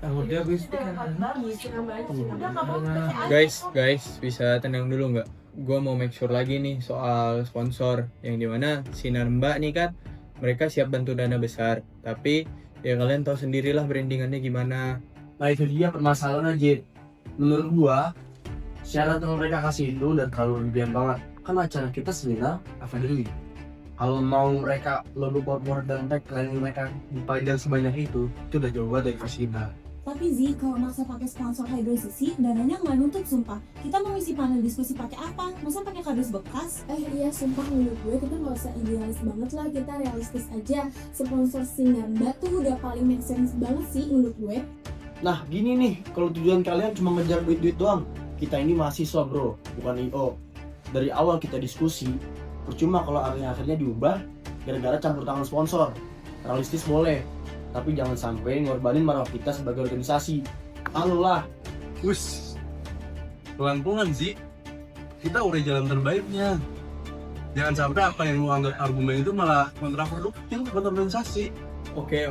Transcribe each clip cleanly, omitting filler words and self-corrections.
Udah guys, bisa tenang dulu nggak? Gue mau make sure lagi nih soal sponsor yang dimana Sinar Mbak nih kan mereka siap bantu dana besar, tapi ya kalian tahu sendirilah brandingannya gimana. Nah itu dia permasalahan aja. Menurut gua syarat yang mereka kasih itu udah terlalu berlebihan banget. Kan acara kita seminar Avendri. Kalau mau mereka logo corporate dan tagline mereka dipanjang sebanyak itu udah jauh banget dari Kasina. Tapi Zi, kalau maksa pakai sponsor hydrosisi, dananya nggak nuntut sumpah. Kita mau ngisi panel diskusi pakai apa? Masa pakai kardus bekas? Iya sumpah menurut gue kita nggak usah idealis banget lah, kita realistis aja. Sponsor Sinar Mbak tuh udah paling make sense banget sih menurut gue. Nah gini nih, kalau tujuan kalian cuma ngejar duit-duit doang, kita ini mahasiswa bro, bukan IO. Dari awal kita diskusi, percuma kalau akhirnya diubah gara-gara campur tangan sponsor. Realistis boleh, tapi jangan sampai ngorbanin marwah kita sebagai organisasi. Halo lah. Wus, pelan-pelan sih. Kita udah jalan terbaiknya. Jangan sampai apa yang lu anggap argumen itu malah kontraproduktif buat organisasi. Oke,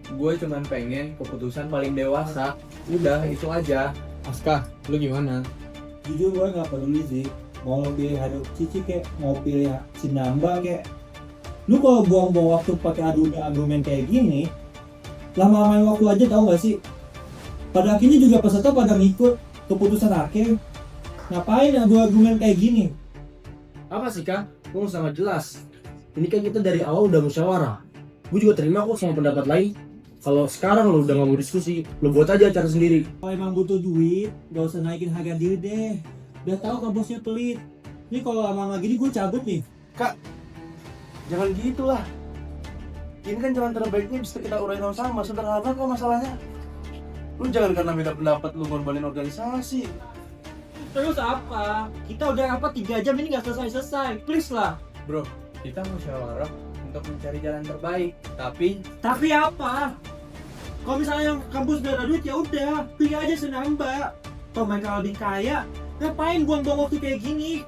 gue cuman pengen keputusan paling dewasa. Udah itu aja. Aska, lu gimana? Jujur gue nggak peduli sih, mau pilih Hadok Cici kek, mau pilih Sinamba kek. Lu kalau buang-buang waktu pakai argumen kayak gini, lama-lamain waktu aja, tau gak sih? Pada akhirnya juga peserta pada ngikut keputusan hakim. Ngapain adu argumen kayak gini? Apa sih Kak? Lu sangat jelas. Ini kan kita dari awal udah musyawarah. Gue juga terima kok sama pendapat lain. Kalau sekarang lu udah gak mau diskusi, lu buat aja acara sendiri. Kalau emang butuh duit, gak usah naikin harga diri deh. Udah tahu kampusnya pelit. Ini kalau lama-lama gini gue cabut nih. Kak, jangan gitu lah. Ini kan jalan terbaiknya bisa kita urain sama, sederhana kok masalahnya. Lu jangan karena beda pendapat lu ngorbanin organisasi. Terus apa? Kita udah rapat 3 jam ini gak selesai-selesai. Please lah. Bro, kita musyawarah untuk mencari jalan terbaik. Tapi apa? Kalau misalnya yang kampus gak ada duit ya udah, pilih aja Sinamba. Kalau mereka lebih kaya, ngapain buang-buang waktu kayak gini?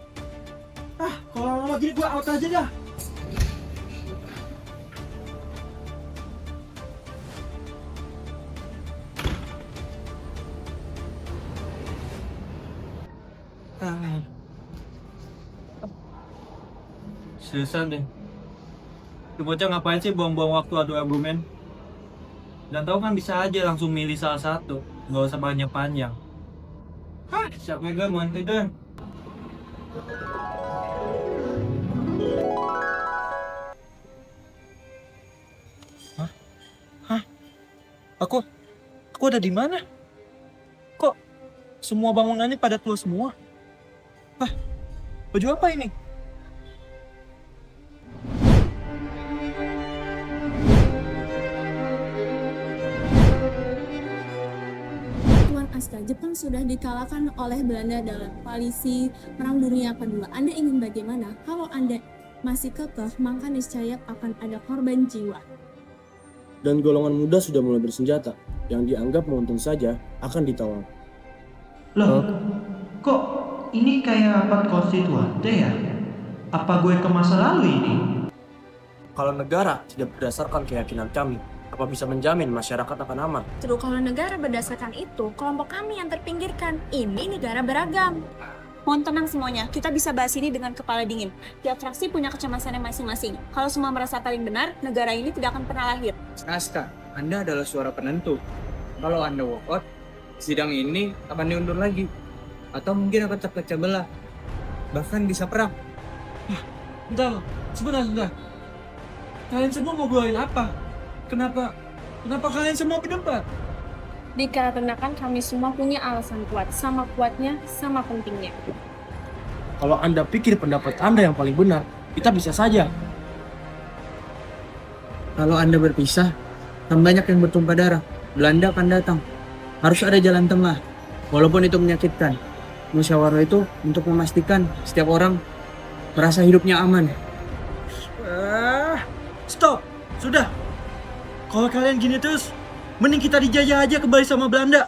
Kalau lama gini gua out aja dah. Seriusan deh. Lu bocah ngapain sih buang-buang waktu adu argumen? Dan tahu kan bisa aja langsung milih salah satu, nggak usah panjang-panjang. Siap megang mau tidur. Aku ada di mana? Kok semua bangunannya pada tua semua? Baju apa ini? Tuan Aska, Jepang sudah dikalahkan oleh Belanda dalam koalisi Perang Dunia Kedua. Anda ingin bagaimana? Kalau Anda masih kekeh, maka niscaya akan ada korban jiwa. Dan golongan muda sudah mulai bersenjata. Yang dianggap menguntung saja akan ditawan. Loh, kok ini kayak rapat konstituante ya? Apa gue ke masa lalu ini? Kalau negara tidak berdasarkan keyakinan kami, apa bisa menjamin masyarakat akan aman? Terus kalau negara berdasarkan itu, kelompok kami yang terpinggirkan. Ini negara beragam. Mohon tenang semuanya, kita bisa bahas ini dengan kepala dingin. Tiap fraksi punya kecemasannya masing-masing. Kalau semua merasa paling benar, negara ini tidak akan pernah lahir. Aska, Anda adalah suara penentu. Kalau Anda walk out, sidang ini akan diundur lagi. Atau mungkin akan terpecah belah. Bahkan bisa perang. Bentar, sebentar. Kalian semua mau bawain apa? Kenapa kalian semua berdebat? Dikarenakan kami semua punya alasan kuat. Sama kuatnya, sama pentingnya. Kalau Anda pikir pendapat Anda yang paling benar, kita bisa saja. Kalau Anda berpisah, akan banyak yang bertumpah darah. Belanda akan datang. Harus ada jalan tengah. Walaupun itu menyakitkan. Musyawarah itu untuk memastikan setiap orang merasa hidupnya aman. Stop! Sudah! Kalau kalian gini terus, mending kita dijajah aja kembali sama Belanda.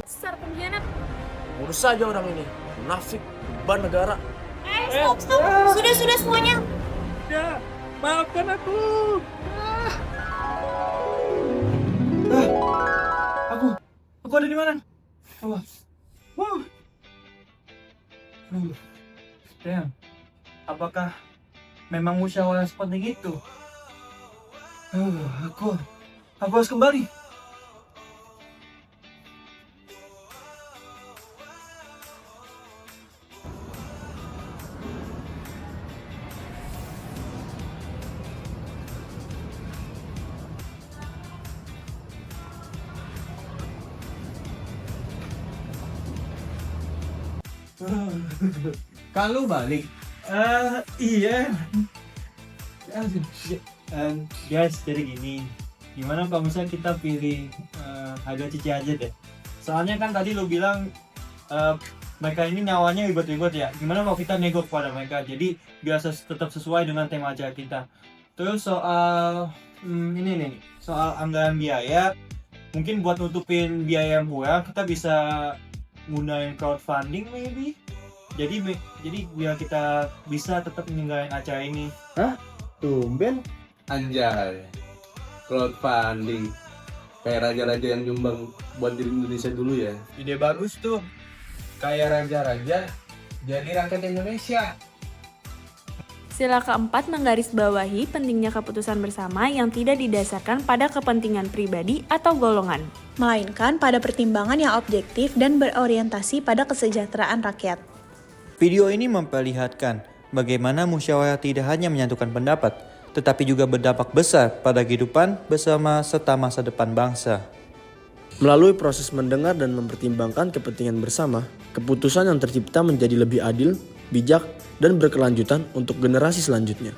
Besar pengkhianat. Bagus saja orang ini, munafik, beban negara. Stop. Sudah semuanya. Ya, maafkan aku. Aku ada di mana? Damn. Apakah memang musyawarah seperti itu? Aku harus kembali. Kan lu balik. Iya. Guys, jadi gini. Gimana kalau misalnya kita pilih harga Cici aja deh. Soalnya kan tadi lu bilang mereka ini nyawanya ribet-ribet ya. Gimana kalau kita nego kepada mereka? Jadi biar tetap sesuai dengan tema acara kita. Terus soal ini nih, soal anggaran biaya. Mungkin buat nutupin biaya yang kurang, kita bisa gunain crowdfunding maybe. Jadi biar kita bisa tetap menyelenggarain acara ini. Tumben. Anjay, crowdfunding kayak raja-raja yang nyumbang buat diri Indonesia dulu ya. Ide bagus tuh. Kayak raja-raja jadi rakyat Indonesia. Sila keempat menggarisbawahi pentingnya keputusan bersama yang tidak didasarkan pada kepentingan pribadi atau golongan, Melainkan pada pertimbangan yang objektif dan berorientasi pada kesejahteraan rakyat. Video ini memperlihatkan bagaimana musyawarah tidak hanya menyatukan pendapat, tetapi juga berdampak besar pada kehidupan bersama serta masa depan bangsa. Melalui proses mendengar dan mempertimbangkan kepentingan bersama, keputusan yang tercipta menjadi lebih adil, bijak, dan berkelanjutan untuk generasi selanjutnya.